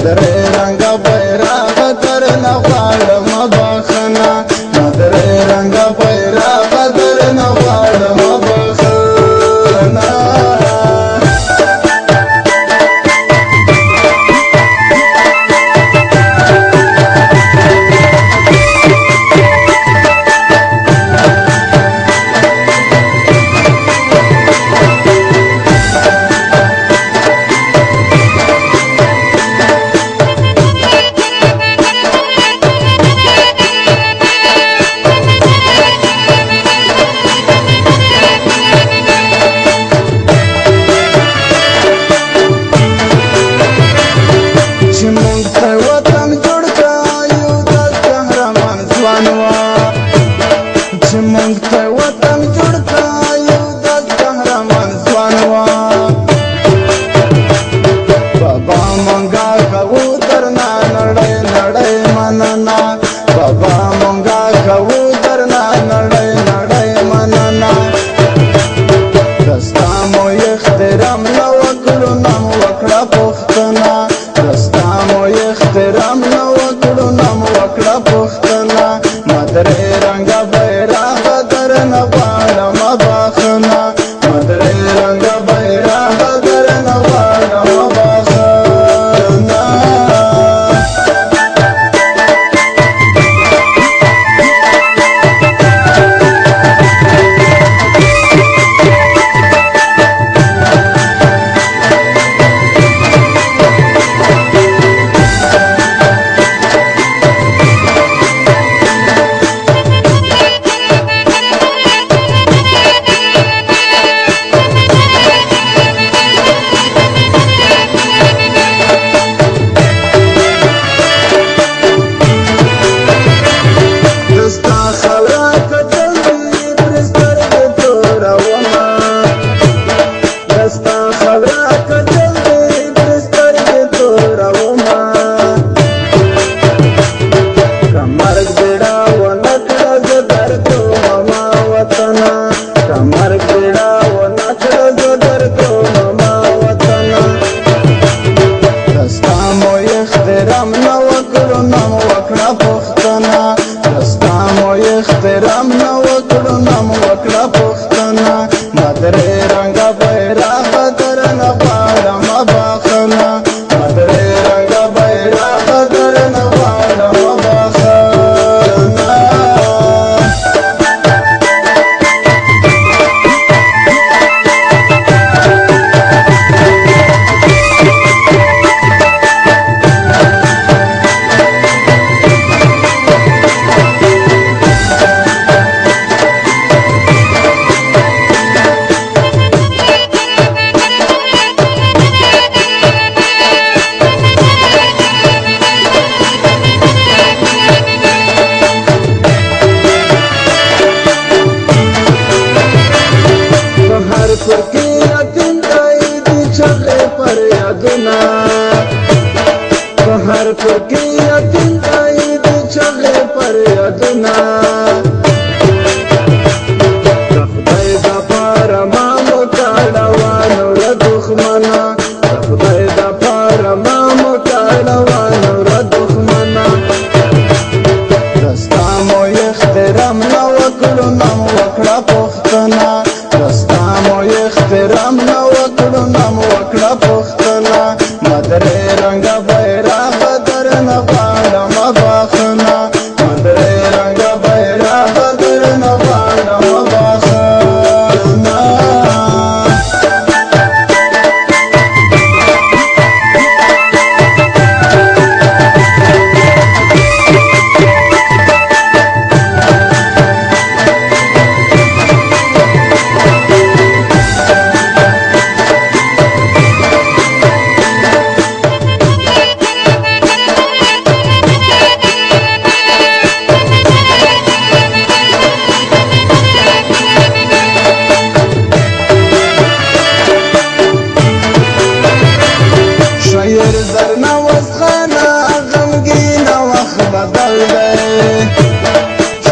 مدري رنگا بیراغ در نغوارم بخنا مدري رنگا بیراغ در نغوارم بخنا Baba monga kawu darna nadai nadai manana Dasta mo ikhtiram na waklu nam wakla pukhtana Dasta mo ikhtiram na waklu nam wakla pukhtana Madre ranga bairagh darna wala mabakhna Madre ranga bairagh darna wala mabakhna احترام نو وکړو نم وکړه پښتنه مدري رنگا بیرغ در نه غواړم بخښنه مدري رنگا بیرغ در نه غواړم بخښنه हर फुकी यकीन आई दी चले पर यदना खुदाई दा पारमा मुकाड़वानो र दुश्मना खुदाई दा पारमा मुकाड़वानो र दुश्मना दस्ता मो इख्तिराम न वकड़ो नम वकड़ा पुख्तना दस्ता मो इख्तिराम न वकड़ो नम वकड़ा पुख्तना मदरे रंगा बैराग दर न غواړم بخښنه مدري رنگا بیرغ در نه غواړم بخښنه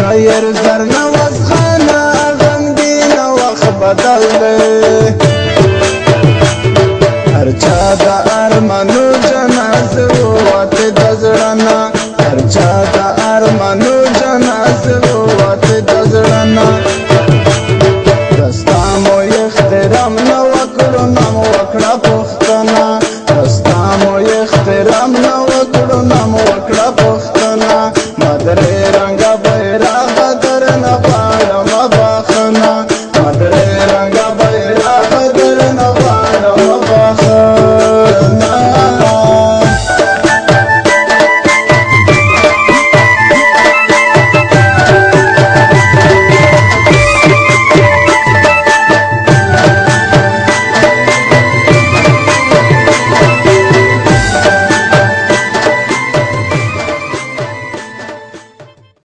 شایر زرنا وزخانا غمگین وخ بدل هر چا دا ارمانو جنازو مدرې رنګه